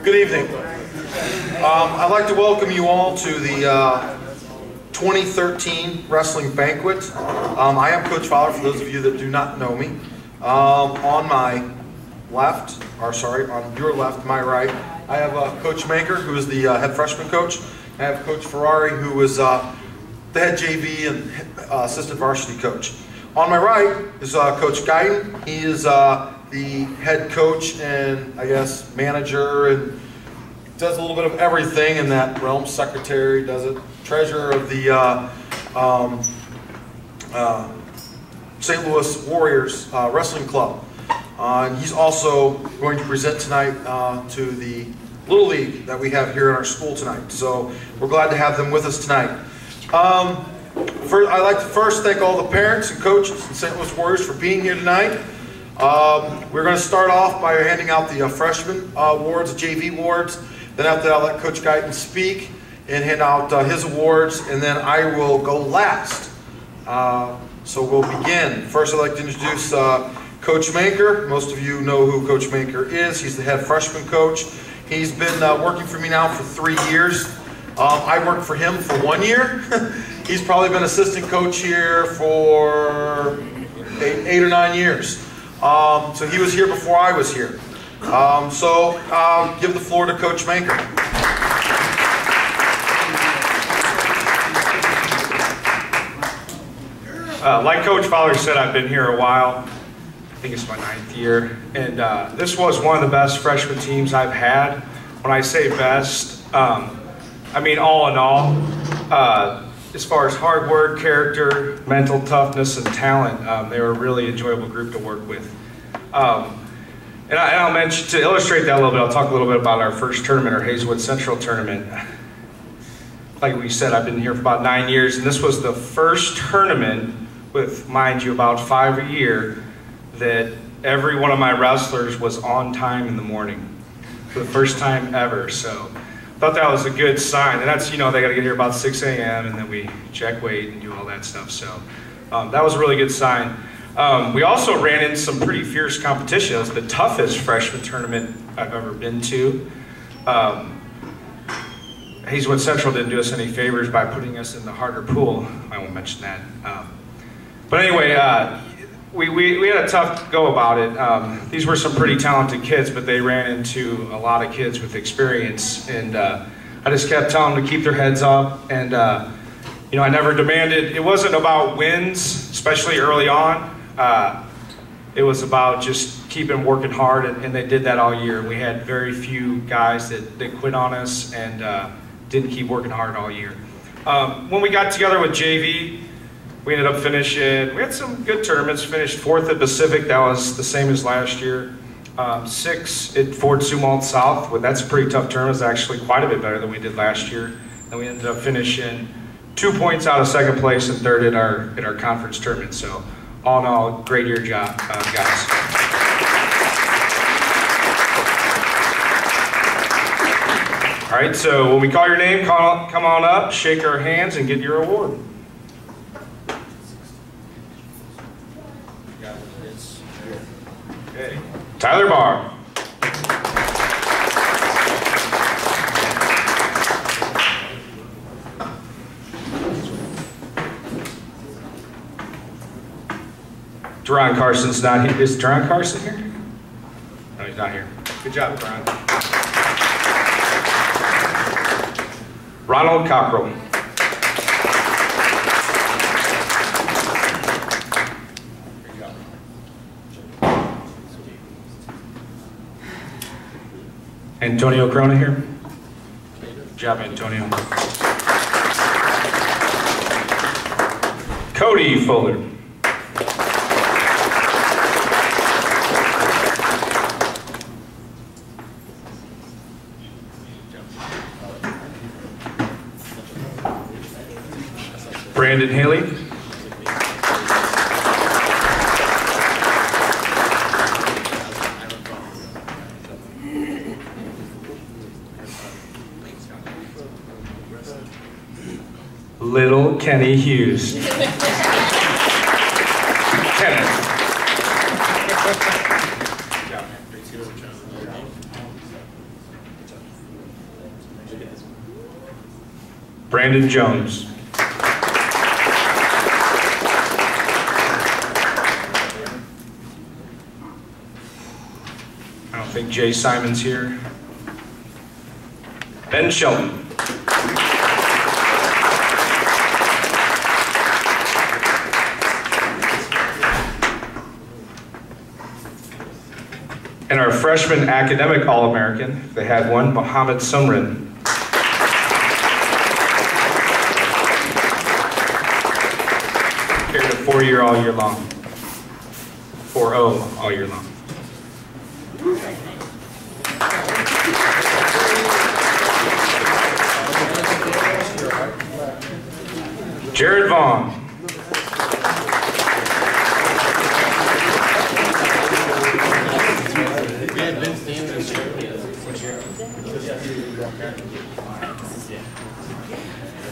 Good evening. I'd like to welcome you all to the 2013 Wrestling Banquet. I am Coach Fowler, for those of you that do not know me. On my left, or sorry, on your left, my right, I have Coach Maker, who is the head freshman coach. I have Coach Ferrari, who is the head JV and assistant varsity coach. On my right is Coach Guyton. He is the head coach and, I guess, manager, and does a little bit of everything in that realm. Secretary, does it. Treasurer of the St. Louis Warriors Wrestling Club. And he's also going to present tonight to the Little League that we have here in our school tonight. So we're glad to have them with us tonight. I'd like to first thank all the parents and coaches in St. Louis Warriors for being here tonight. We're going to start off by handing out the freshman awards, the JV awards. Then after that, I'll let Coach Guyton speak and hand out his awards, and then I will go last. So we'll begin. First, I'd like to introduce Coach Maker. Most of you know who Coach Maker is. He's the head freshman coach. He's been working for me now for 3 years. I worked for him for 1 year. He's probably been assistant coach here for eight or 9 years. So he was here before I was here. So I'll give the floor to Coach Maker. Like Coach Fowler said, I've been here a while. I think it's my 9th year. And this was one of the best freshman teams I've had. When I say best, I mean all in all. As far as hard work, character, mental toughness, and talent, they were a really enjoyable group to work with. And I'll mention, to illustrate that a little bit, I'll talk a little bit about our first tournament, our Hazelwood Central tournament. Like we said, I've been here for about 9 years, and this was the first tournament with, mind you, about 5 a year, that every one of my wrestlers was on time in the morning for the first time ever. So I thought that was a good sign. And that's, you know, they got to get here about 6 a.m. and then we check weight and do all that stuff. So that was a really good sign. We also ran into some pretty fierce competition. It was the toughest freshman tournament I've ever been to. Hazelwood Central didn't do us any favors by putting us in the harder pool. I won't mention that. But anyway, we had a tough go about it. These were some pretty talented kids, but they ran into a lot of kids with experience. And I just kept telling them to keep their heads up. And you know, I never demanded. It wasn't about wins, especially early on. It was about just keeping working hard, and they did that all year. We had very few guys that quit on us and didn't keep working hard all year. When we got together with JV, we ended up finishing, we had some good tournaments, finished 4th at Pacific. That was the same as last year. 6th at Fort Sumalt South. Well, that's a pretty tough tournament. It's actually quite a bit better than we did last year. And we ended up finishing 2 points out of 2nd place and 3rd at our conference tournament. So all in all, great year job, guys. All right, so when we call your name, come on up, shake our hands, and get your award. Okay, Tyler Barr. Teron Carson's not here. Is Teron Carson here? No, he's not here. Good job, Teron. Ronald Cockrell. Antonio Corona here. Good job, Antonio. Cody Fuller. Brandon Haley. Little Kenny Hughes. Kenneth. Brandon Jones. I don't think Jay Simon's here. Ben Shelton. And our freshman academic All-American, if they had one, Mohammed Sumrin. Carried a 4-year all year long. 4-0 all year long. Jared Vaughn.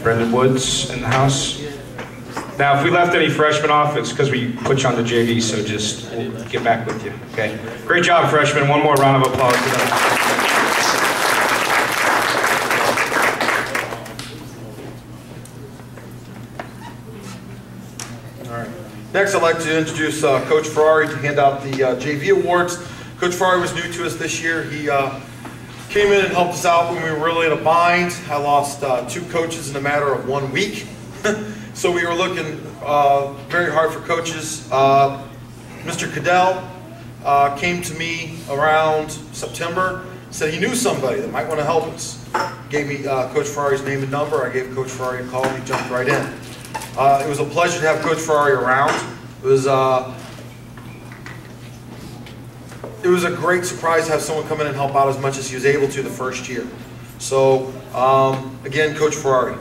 Brendan Woods in the house. Now, if we left any freshmen off, it's because we put you on the JV, so just we'll get back with you. Okay. Great job, freshmen. One more round of applause for them. All right. Next, I'd like to introduce Coach Ferrari to hand out the JV awards. Coach Ferrari was new to us this year. He came in and helped us out when we were really in a bind. I lost 2 coaches in a matter of 1 week. So we were looking very hard for coaches. Mr. Cadell came to me around September, said he knew somebody that might want to help us. Gave me Coach Ferrari's name and number. I gave Coach Ferrari a call and he jumped right in. It was a pleasure to have Coach Ferrari around. It was a great surprise to have someone come in and help out as much as he was able to the first year. So, again, Coach Ferrari.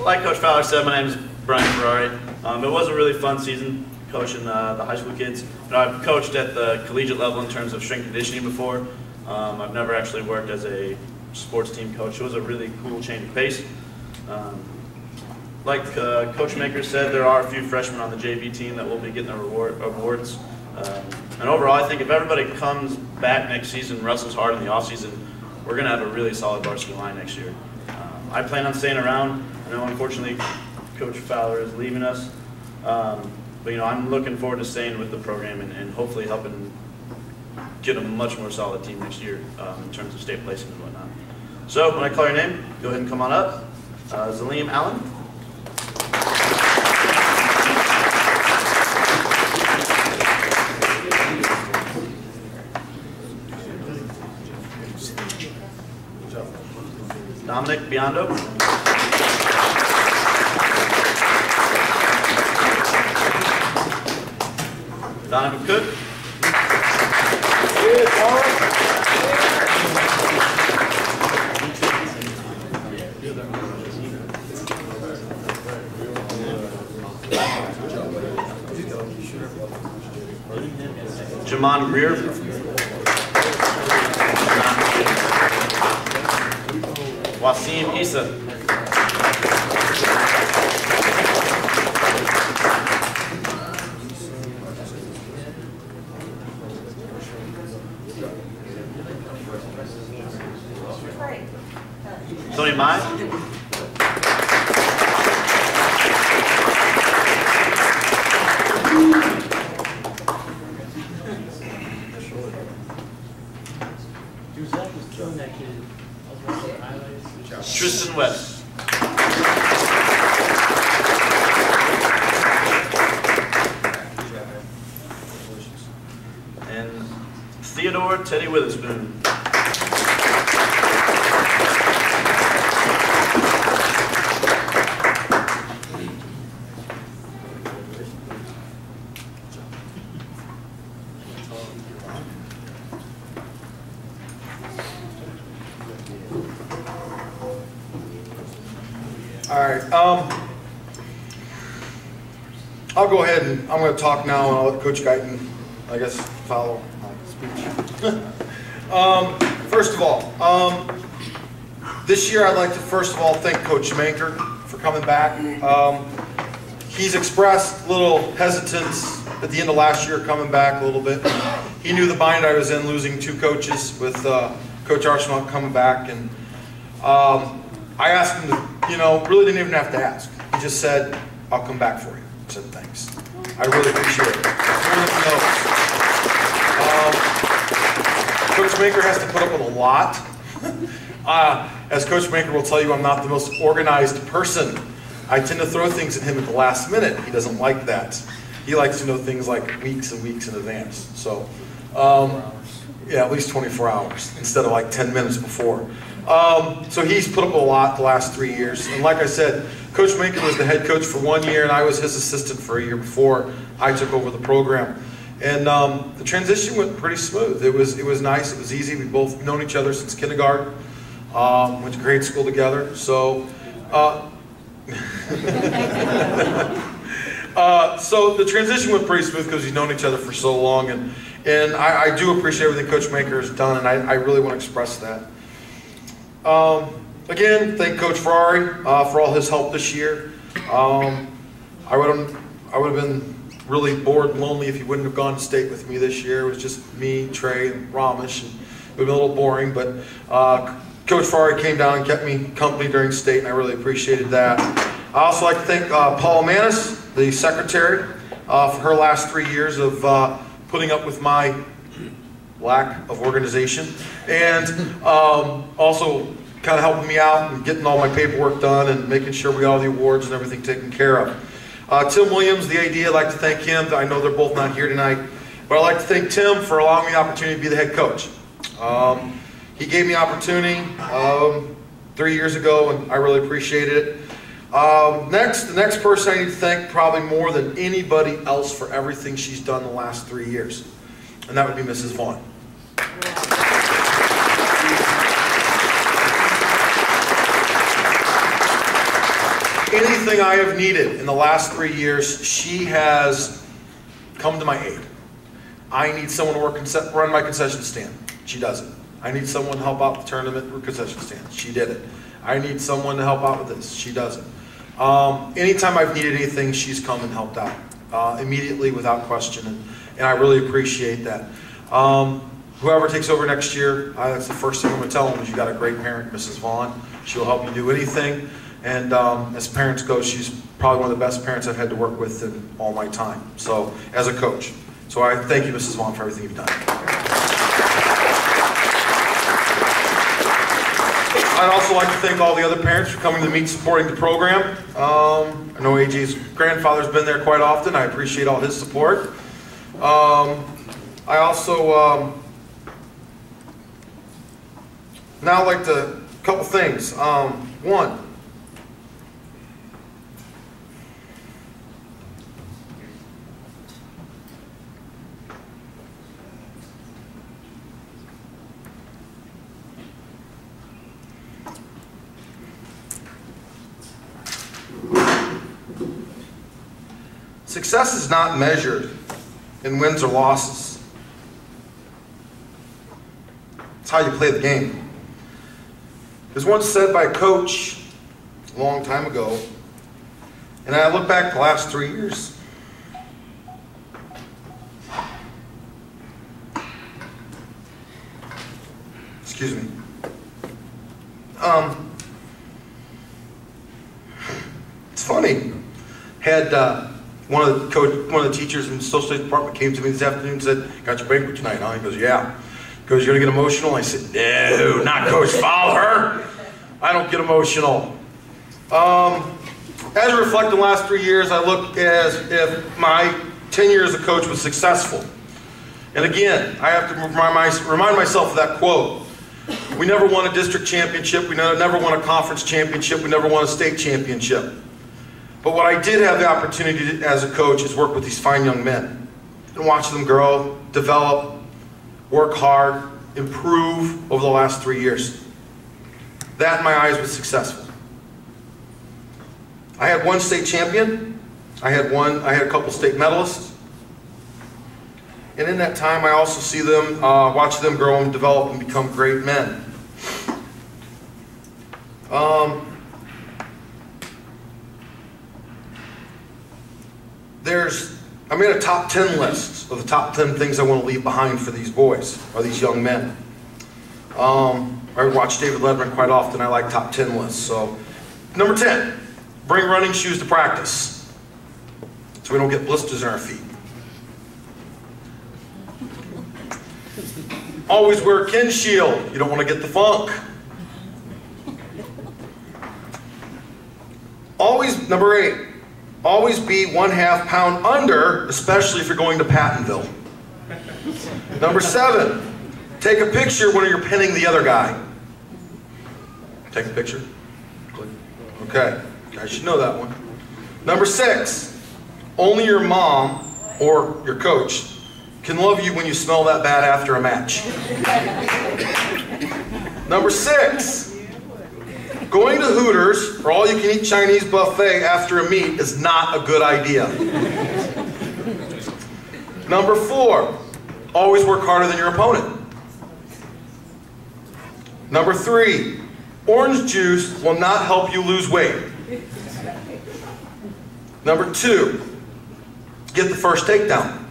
Like Coach Fowler said, my name is Brian Ferrari. It was a really fun season coaching the high school kids. You know, I've coached at the collegiate level in terms of strength conditioning before. I've never actually worked as a sports team coach. It was a really cool change of pace. Like Coach Maker said, there are a few freshmen on the JV team that will be getting their awards. And overall, I think if everybody comes back next season, wrestles hard in the offseason, we're going to have a really solid varsity line next year. I plan on staying around. I know, unfortunately, Coach Fowler is leaving us. But, you know, I'm looking forward to staying with the program and hopefully helping get a much more solid team next year in terms of state placing and whatnot. So when I call your name, go ahead and come on up. Zaleem Allen. Dominic Biondo. Donovan Cook. Jamon Greer. Wasim Issa. Tony Mai. Tristan West. And Theodore Teddy Witherspoon. All right, I'll go ahead and I'm going to talk now and I'll let Coach Guyton, I guess, follow my speech. First of all, this year I'd like to first of all thank Coach Manker for coming back. He's expressed little hesitance at the end of last year coming back a little bit. He knew the bind I was in, losing 2 coaches with Coach Arsenault coming back. And I asked him to, you know, really didn't even have to ask. He just said, I'll come back for you. I said, thanks. I really appreciate it. More than he knows. Coach Maker has to put up with a lot. As Coach Maker will tell you, I'm not the most organized person. I tend to throw things at him at the last minute. He doesn't like that. He likes to know things like weeks and weeks in advance. So, yeah, at least 24 hours instead of like 10 minutes before. So he's put up a lot the last 3 years. And like I said, Coach Maker was the head coach for 1 year, and I was his assistant for a year before I took over the program. And the transition went pretty smooth. It was nice. It was easy. We've both known each other since kindergarten. Went to grade school together. So, so the transition went pretty smooth because we've known each other for so long. And I do appreciate everything Coach Maker has done, and I really want to express that. Again, thank Coach Ferrari for all his help this year. I would have been really bored and lonely if he wouldn't have gone to state with me this year. It was just me, Trey, and Ramesh, and it would have been a little boring, but Coach Ferrari came down and kept me company during state, and I really appreciated that. I also like to thank Paula Manis, the secretary, for her last 3 years of putting up with my lack of organization, and also kind of helping me out and getting all my paperwork done and making sure we got all the awards and everything taken care of. Tim Williams, the AD, I'd like to thank him. I know they're both not here tonight, but I'd like to thank Tim for allowing me the opportunity to be the head coach. He gave me the opportunity 3 years ago, and I really appreciated it. The next person I need to thank probably more than anybody else for everything she's done the last 3 years, and that would be Mrs. Vaughn. Anything I have needed in the last 3 years, she has come to my aid. I need someone to run my concession stand. She does it. I need someone to help out the tournament or concession stand. She did it. I need someone to help out with this. She does it. Anytime I've needed anything, she's come and helped out immediately without question, and I really appreciate that. Whoever takes over next year, that's the first thing I'm going to tell them is you got a great parent, Mrs. Vaughn. She'll help you do anything. And as parents go, she's probably one of the best parents I've had to work with in all my time. So, as a coach. So I thank you, Mrs. Vaughn, for everything you've done. I'd also like to thank all the other parents for coming to meet supporting the program. I know AJ's grandfather's been there quite often. I appreciate all his support. I also now like to, a couple things. One, success is not measured in wins or losses. It's how you play the game. It was once said by a coach a long time ago, and I look back the last 3 years. Excuse me. It's funny. Had one of the teachers in the social studies department came to me this afternoon and said, "Got your banquet tonight, huh?" He goes, "Yeah." He goes, "You're gonna get emotional?" I said, "No, not Coach Fowler. I don't get emotional." As I reflect on the last 3 years, I look as if my tenure as a coach was successful. And again, I have to remind myself of that quote. We never won a district championship. We never won a conference championship. We never won a state championship. But what I did have the opportunity to, as a coach, is work with these fine young men and watch them grow, develop, work hard, improve over the last 3 years. That, in my eyes, was successful. I had one state champion. I had a couple state medalists. And in that time, I also see them, watch them grow and develop and become great men. I made a top 10 list of the top 10 things I want to leave behind for these boys, or these young men. I watch David Letterman quite often. I like top 10 lists. So, number 10, bring running shoes to practice so we don't get blisters in our feet. Always wear a kin shield. You don't want to get the funk. Always, number 8, always be 1/2 pound under, especially if you're going to Pattonville. Number 7, take a picture when you're pinning the other guy. Take a picture. Click. Okay, you guys should know that one. Number 6, only your mom or your coach can love you when you smell that bad after a match. Number 6, going to Hooters or all-you-can-eat Chinese buffet after a meet is not a good idea. Number 4, always work harder than your opponent. Number 3, orange juice will not help you lose weight. Number 2, get the first takedown.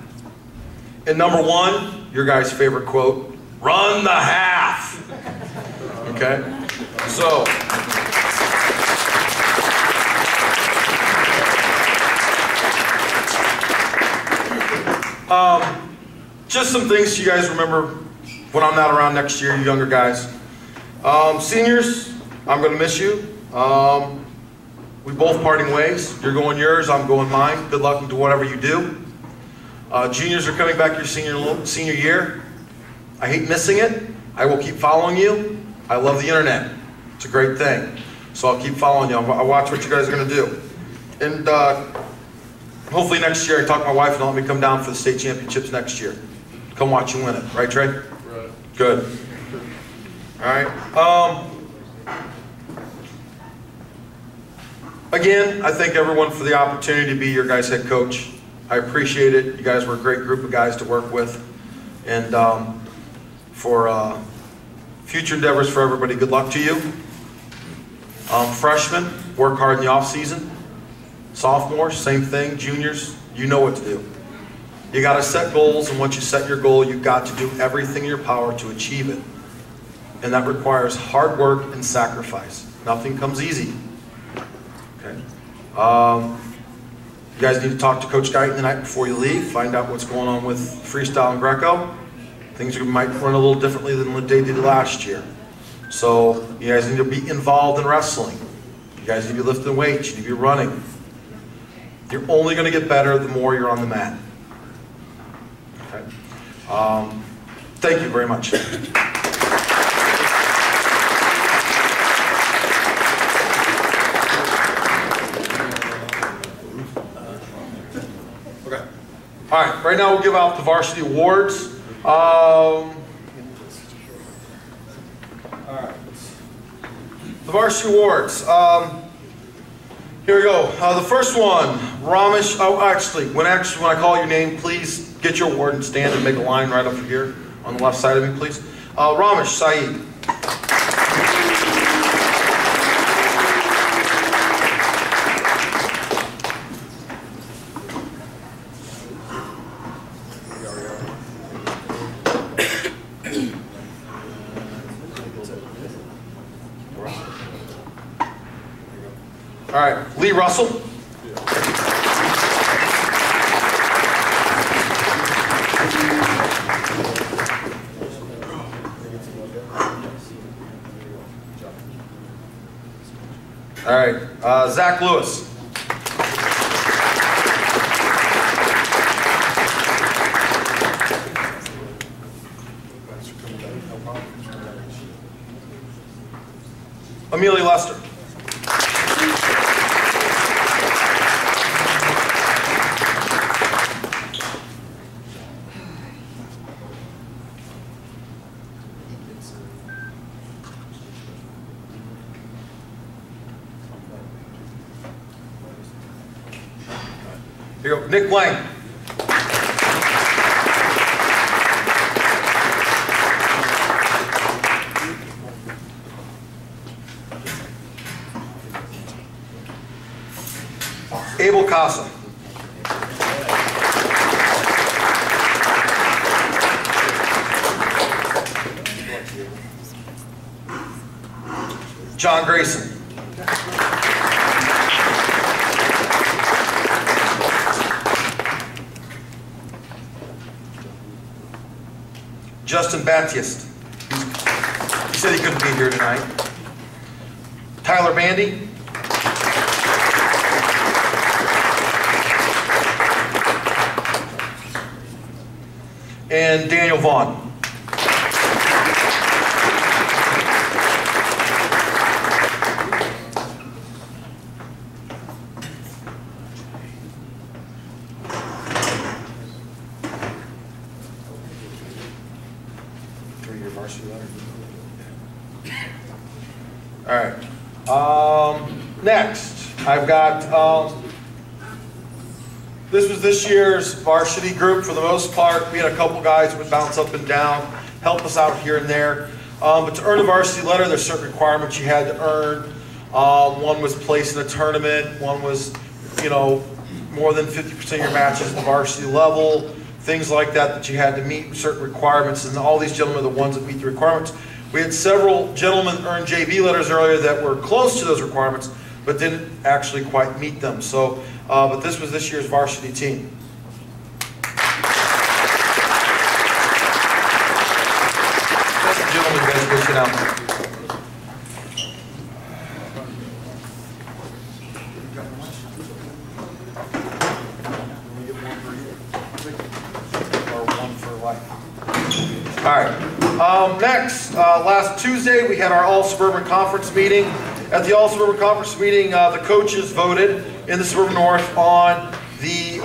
And number 1, your guys' favorite quote, run the half. Okay? So, just some things you guys remember when I'm not around next year, you younger guys. Seniors, I'm going to miss you. We both parting ways. You're going yours, I'm going mine. Good luck into whatever you do. Juniors are coming back your senior year. I hate missing it. I will keep following you. I love the internet. It's a great thing. So I'll keep following you. I'll watch what you guys are going to do. And hopefully next year I talk to my wife and let me come down for the state championships next year. Come watch you win it. Right, Trey? Right. Good. All right. Again, I thank everyone for the opportunity to be your guys' head coach. I appreciate it. You guys were a great group of guys to work with. And for future endeavors for everybody, good luck to you. Freshmen, work hard in the off season. Sophomores, same thing. Juniors, you know what to do. You got to set goals, and once you set your goal, you've got to do everything in your power to achieve it. And that requires hard work and sacrifice. Nothing comes easy. Okay. You guys need to talk to Coach Guyton the night before you leave. Find out what's going on with freestyle and Greco. Things might run a little differently than what they did last year. So you guys need to be involved in wrestling. You guys need to be lifting weights. You need to be running. You're only going to get better the more you're on the mat. Okay. Thank you very much. All right, right now we'll give out the varsity awards. All right. The varsity awards. Here we go. The first one, Ramesh. Oh, actually, when I call your name, please get your award and stand and make a line right up here on the left side of me, please. Ramesh Saeed. All right, Lee Russell. All right, Zach Lewis. Amelia Lester. Here you go, Nick Lang. Abel Casa. John Grayson. Justin Baptiste. He said he couldn't be here tonight. Tyler Bandy. And Daniel Vaughn. All right. Next, I've got, this was this year's varsity group for the most part. We had a couple guys who would bounce up and down, help us out here and there. But to earn a varsity letter, there's certain requirements you had to earn. One was placed in a tournament. One was, you know, more than 50% of your matches at the varsity level. Things like that that you had to meet certain requirements. And all these gentlemen are the ones that meet the requirements. We had several gentlemen earn JV letters earlier that were close to those requirements, but didn't actually quite meet them. So, but this was this year's varsity team. Ladies and gentlemen, you guys go sit down. Or one for life. All right. Next, last Tuesday, we had our All-Suburban Conference meeting. At the All-Suburban Conference meeting, the coaches voted in the Suburban North on the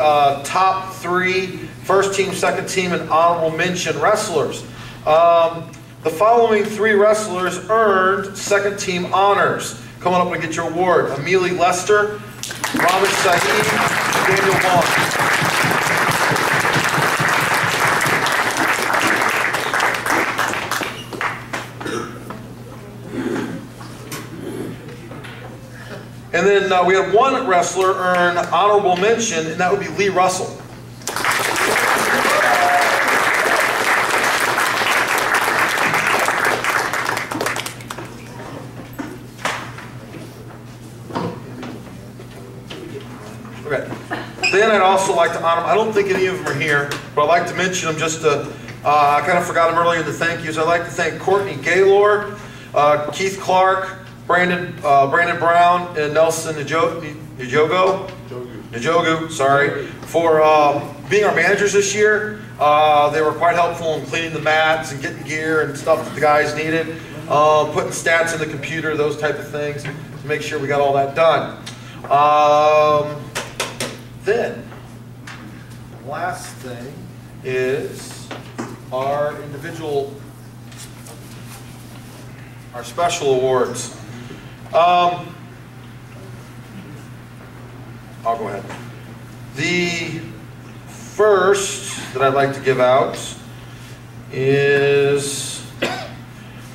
top 3 first team, second team, and honorable mention wrestlers. The following 3 wrestlers earned second team honors. Come on up and get your award. Amelie Lester, Ramesh Saeed, and Daniel Vaughn. And then we had one wrestler earn honorable mention, and that would be Lee Russell. Okay. Then I'd also like to honor, I don't think any of them are here, but I'd like to mention them just to, I kind of forgot them earlier in the thank yous. I'd like to thank Courtney Gaylord, Keith Clark, Brandon Brown, and Nelson Njogu, sorry, for being our managers this year. They were quite helpful in cleaning the mats and getting gear and stuff that the guys needed, putting stats in the computer, those type of things, to make sure we got all that done. Then, last thing is our individual, our special awards. I'll go ahead. The first that I'd like to give out is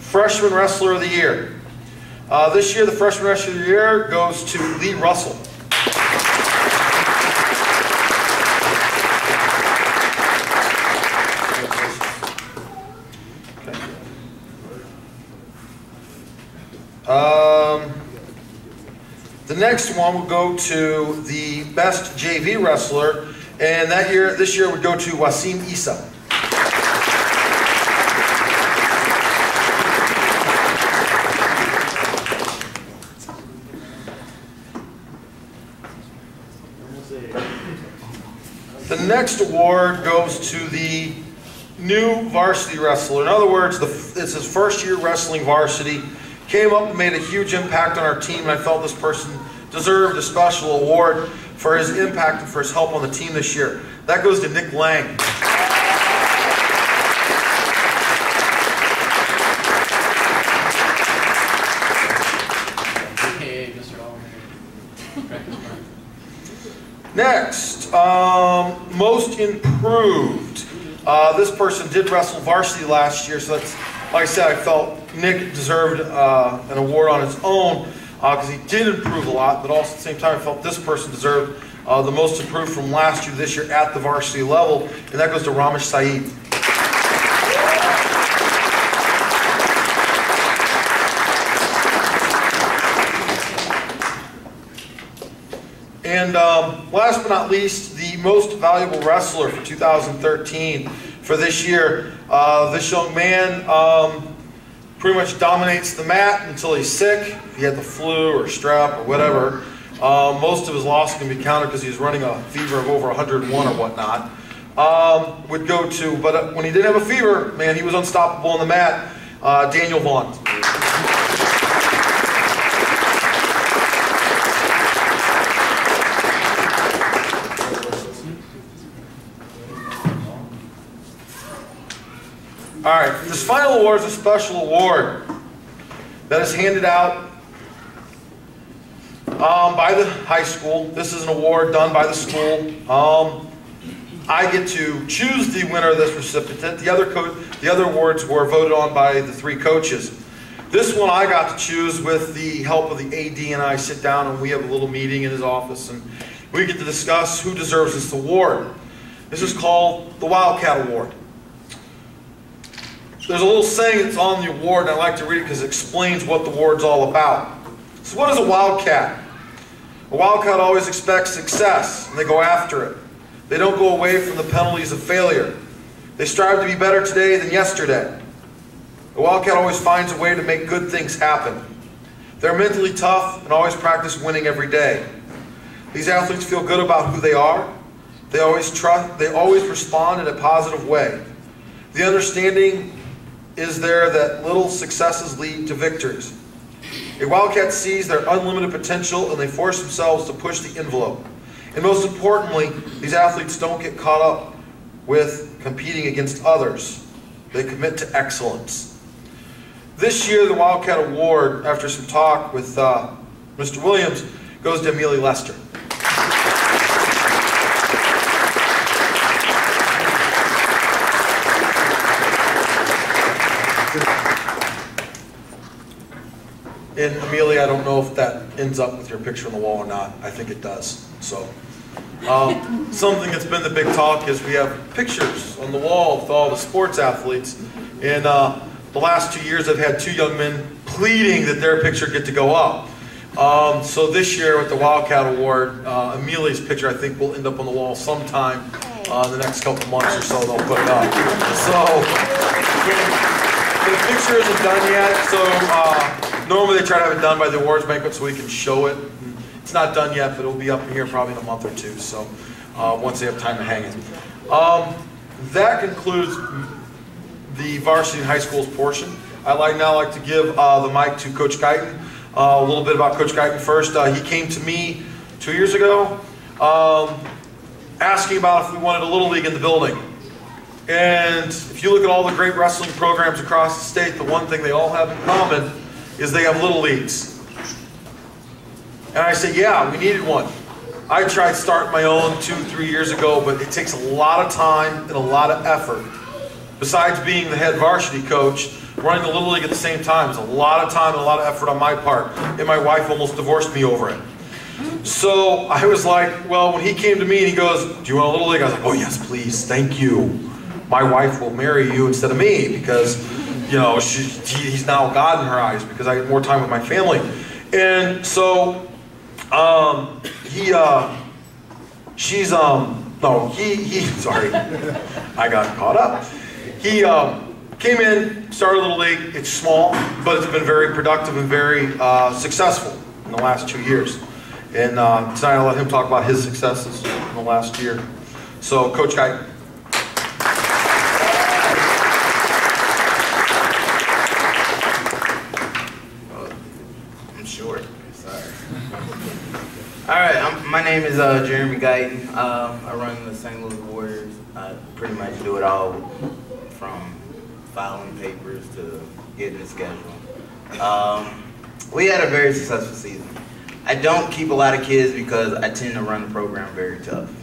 Freshman Wrestler of the Year. This year, the Freshman Wrestler of the Year goes to Lee Russell. The next one will go to the best JV wrestler, and this year would go to Wasim Issa. The next award goes to the new varsity wrestler. In other words, it's his first year wrestling varsity. Came up and made a huge impact on our team, and I felt this person deserved a special award for his impact and for his help on the team this year. That goes to Nick Lang. AKA Mr. Next, most improved. This person did wrestle varsity last year, so that's, like I said, I felt Nick deserved an award on his own because he did improve a lot, but also at the same time I felt this person deserved the most improved from last year to this year at the varsity level, and that goes to Ramesh Saeed. last but not least, the most valuable wrestler for 2013 for this year. This young man pretty much dominates the mat until he's sick. If he had the flu or strep or whatever. Most of his loss can be counted because he's running a fever of over 101 or whatnot. Would go to, but when he didn't have a fever, man, he was unstoppable on the mat. Daniel Vaughn. All right, this final award is a special award that is handed out by the high school. This is an award done by the school. I get to choose the winner of this recipient. The other awards were voted on by the 3 coaches. This one I got to choose with the help of the AD, and I sit down and we have a little meeting in his office and we get to discuss who deserves this award. This is called the Wildcat Award. There's a little saying that's on the award, and I like to read it because it explains what the award's all about. So what is a Wildcat? A Wildcat always expects success, and they go after it. They don't go away from the penalties of failure. They strive to be better today than yesterday. A Wildcat always finds a way to make good things happen. They're mentally tough and always practice winning every day. These athletes feel good about who they are. They always respond in a positive way. The understanding is there that little successes lead to victories. A Wildcat sees their unlimited potential and they force themselves to push the envelope. And most importantly, these athletes don't get caught up with competing against others. They commit to excellence. This year, the Wildcat Award, after some talk with Mr. Williams, goes to Amelia Lester. And Amelia, I don't know if that ends up with your picture on the wall or not. I think it does. So, something that's been the big talk is we have pictures on the wall with all the sports athletes. And the last 2 years, I've had 2 young men pleading that their picture get to go up. So this year with the Wildcat Award, Amelia's picture I think will end up on the wall sometime in the next couple months or so. They'll put it up. So the picture isn't done yet. So. Normally they try to have it done by the awards banquet so we can show it. It's not done yet, but it'll be up in here probably in a month or 2, so once they have time to hang it. That concludes the varsity and high schools portion. I'd now like to give the mic to Coach Guyton. A little bit about Coach Guyton first. He came to me 2 years ago asking about if we wanted a Little League in the building. And if you look at all the great wrestling programs across the state, the one thing they all have in common is they have little leagues. And I said, yeah, we needed one. I tried starting my own 2-3 years ago, but it takes a lot of time and a lot of effort. Besides being the head varsity coach, running the Little League at the same time is a lot of time and a lot of effort on my part. And my wife almost divorced me over it. So I was like, well, when he came to me and he goes, do you want a Little League? I was like, oh yes, please, thank you. My wife will marry you instead of me because you know, he's now God in her eyes because I get more time with my family. And so, sorry, I got caught up. He came in, started a Little League. It's small, but it's been very productive and very successful in the last 2 years. And tonight I'll let him talk about his successes in the last year. So, Coach Guy. All right, my name is Jeremy Guyton. I run the St. Louis Warriors. I pretty much do it all from filing papers to getting the schedule. We had a very successful season. I don't keep a lot of kids because I tend to run the program very tough.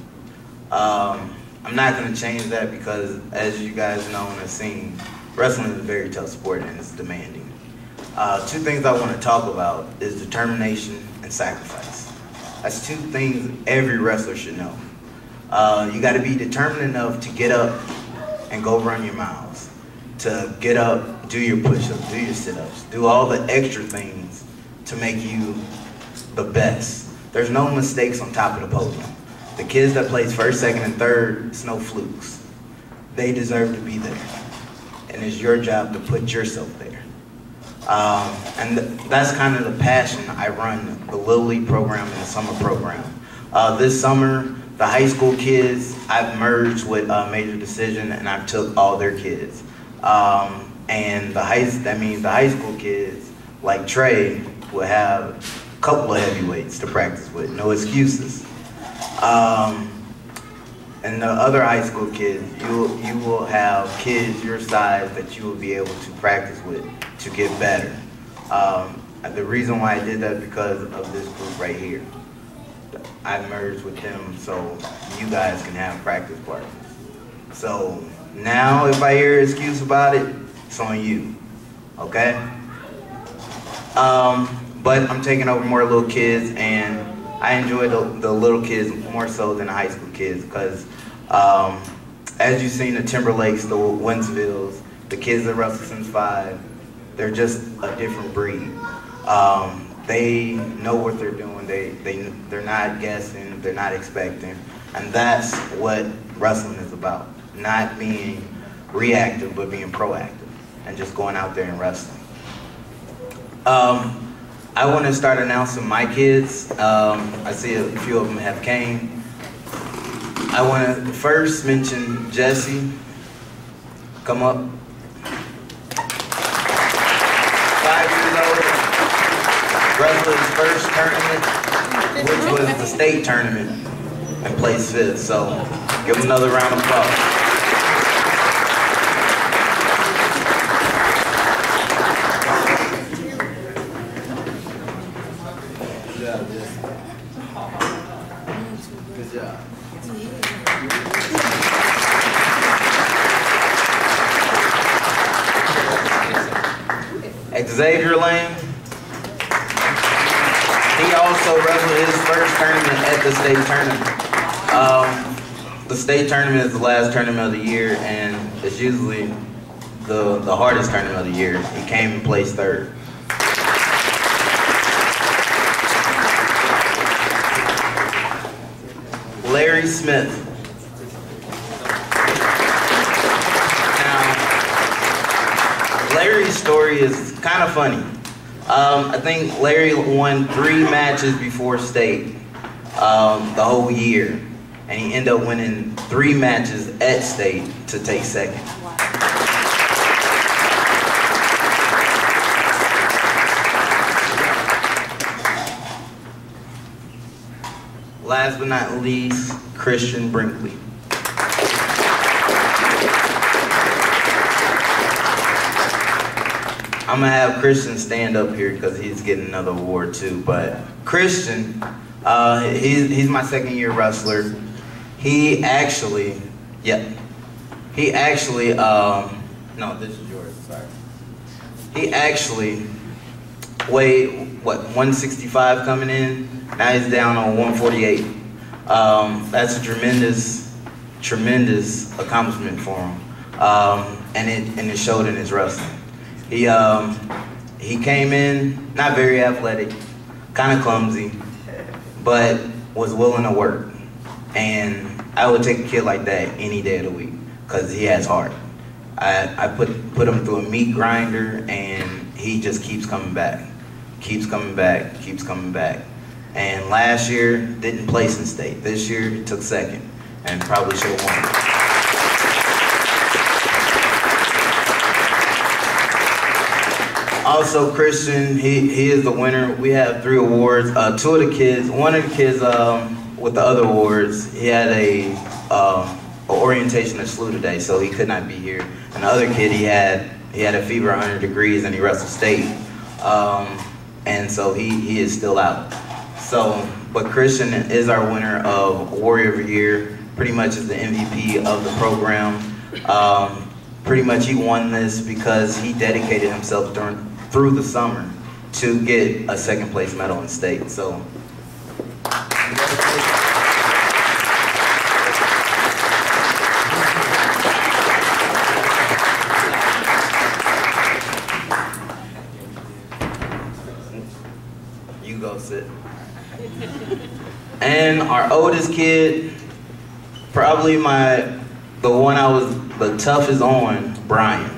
I'm not going to change that because, as you guys know and have seen, wrestling is a very tough sport and it's demanding. 2 things I want to talk about is determination and sacrifice. That's 2 things every wrestler should know. You got to be determined enough to get up and go run your miles. To get up, do your push-ups, do your sit-ups, do all the extra things to make you the best. there's no mistakes on top of the podium. The kids that place first, second, and third, it's no flukes. They deserve to be there. And it's your job to put yourself there. And that's kind of the passion I run, the Little League program and the summer program. This summer, the high school kids, I've merged with Major Decision, and I've took all their kids. And that means the high school kids, like Trey, will have a couple of heavyweights to practice with, no excuses. And the other high school kids, you will have kids your size that you will be able to practice with to get better. The reason why I did that because of this group right here. I merged with them so you guys can have practice partners. So now if I hear an excuse about it, it's on you, okay? But I'm taking over more little kids, and I enjoy the little kids more so than the high school kids because as you've seen the Timberlakes, the Winsvilles, the kids at Russell since 5, they're just a different breed. They know what they're doing. They're not guessing. They're not expecting. And that's what wrestling is about. Not being reactive, but being proactive and just going out there and wrestling. I want to start announcing my kids. I see a few of them have came. I want to first mention Jesse. Come up. 5 years old. Wrestled his first tournament, which was the state tournament, and placed 5th. So give him another round of applause. Good job. Xavier Lane. He also wrestled his first tournament at the state tournament. The state tournament is the last tournament of the year, and it's usually the hardest tournament of the year. He came and placed 3rd. Larry Smith. Now, Larry's story is kind of funny. I think Larry won 3 matches before state the whole year, and he ended up winning 3 matches at state to take 2nd. Last but not least, Christian Brinkley. I'm gonna have Christian stand up here because he's getting another award too. But Christian, he's my 2nd year wrestler. He actually, no, this is yours, sorry. He actually weighed, what, 165 coming in? Now he's down on 148. That's a tremendous accomplishment for him. And it showed in his wrestling. He came in, not very athletic, kind of clumsy, but was willing to work. And I would take a kid like that any day of the week because he has heart. I put him through a meat grinder, and he just keeps coming back. Keeps coming back, keeps coming back. And last year, didn't place in state. This year, he took 2nd and probably should have won. Also, Christian, he is the winner. We have 3 awards. 2 of the kids, one of the kids with the other awards, he had a orientation at SLU today, so he could not be here. And the other kid, he had a fever 100 degrees, and he wrestled state. And so he is still out. So, but Christian is our winner of Warrior of the Year, pretty much is the MVP of the program. Pretty much he won this because he dedicated himself through the summer to get a 2nd place medal in state. So, you go sit. our oldest kid, probably the one I was the toughest on, Brian.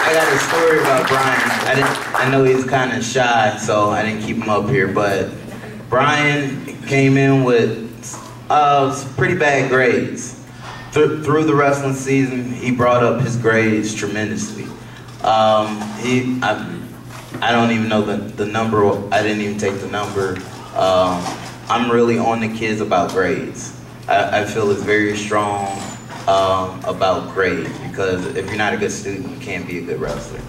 I got a story about Brian. I know he's kind of shy, so I didn't keep him up here, but Brian came in with pretty bad grades. Through the wrestling season, he brought up his grades tremendously. I don't even know the number. I didn't even take the number. I'm really on the kids about grades. I feel it's very strong about grades, because if you're not a good student, you can't be a good wrestler.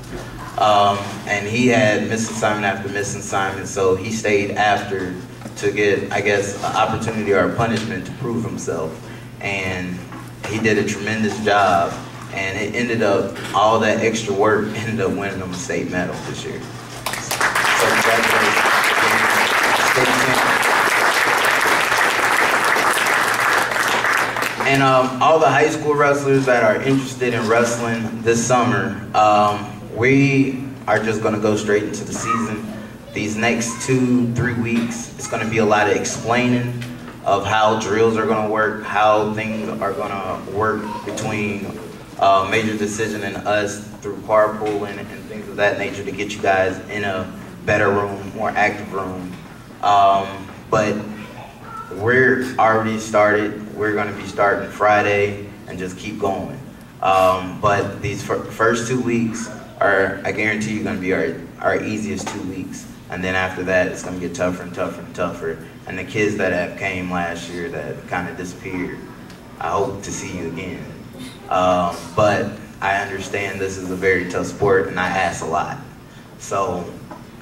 And he had missed assignment after missed assignment, so he stayed after to get, I guess, an opportunity or a punishment to prove himself. And he did a tremendous job, and it ended up, all that extra work ended up winning him a state medal this year. So congratulations. State champion. And all the high school wrestlers that are interested in wrestling this summer, we are just going to go straight into the season. These next 2-3 weeks, it's going to be a lot of explaining of how drills are going to work, how things are going to work between Major Decision and us through carpooling and things of that nature to get you guys in a better room, more active room. But we're already started. We're going to be starting Friday and just keep going. But these first 2 weeks are, I guarantee you, going to be our easiest 2 weeks. And then after that, it's going to get tougher and tougher and tougher. And the kids that have came last year that kind of disappeared, I hope to see you again. But I understand this is a very tough sport, and I ask a lot. So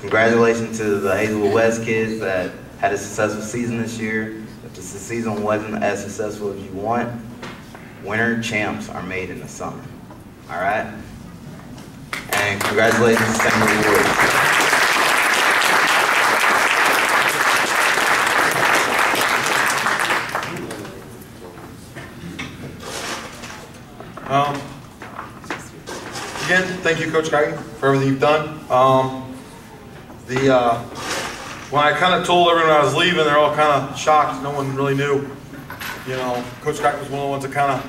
congratulations to the Hazelwood West kids that had a successful season this year. If the season wasn't as successful as you want, winter champs are made in the summer. All right? And congratulations to St. Louis Warriors. Again, thank you, Coach Guyton, for everything you've done. When I kind of told everyone I was leaving, they're all kind of shocked. No one really knew. You know, Coach Guyton was one of the ones that kind of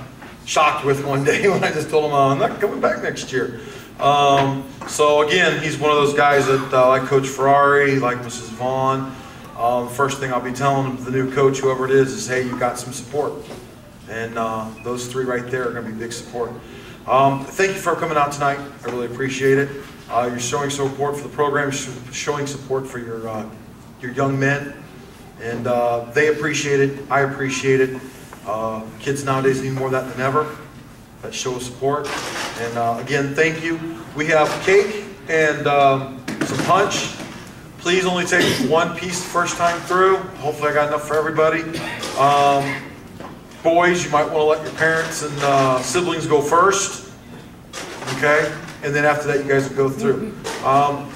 shocked with one day when I just told him I'm not coming back next year. So again, he's one of those guys that, like Coach Ferrari, like Mrs. Vaughn, first thing I'll be telling the new coach, whoever it is, hey, you got some support. And those three right there are going to be big support. Thank you for coming out tonight. I really appreciate it. You're showing support for the program, showing support for your young men. And they appreciate it. I appreciate it. Kids nowadays need more of that than ever. That show of support. And again, thank you. We have cake and some punch. Please only take one piece the first time through. Hopefully I got enough for everybody. Boys, you might want to let your parents and siblings go first, okay? And then after that, you guys will go through.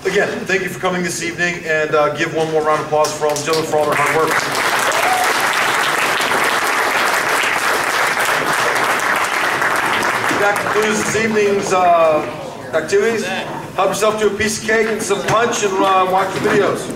Again, thank you for coming this evening, and give one more round of applause for all the gentlemen for all their hard work. That concludes this evening's activities. Help yourself to a piece of cake and some punch, and watch the videos.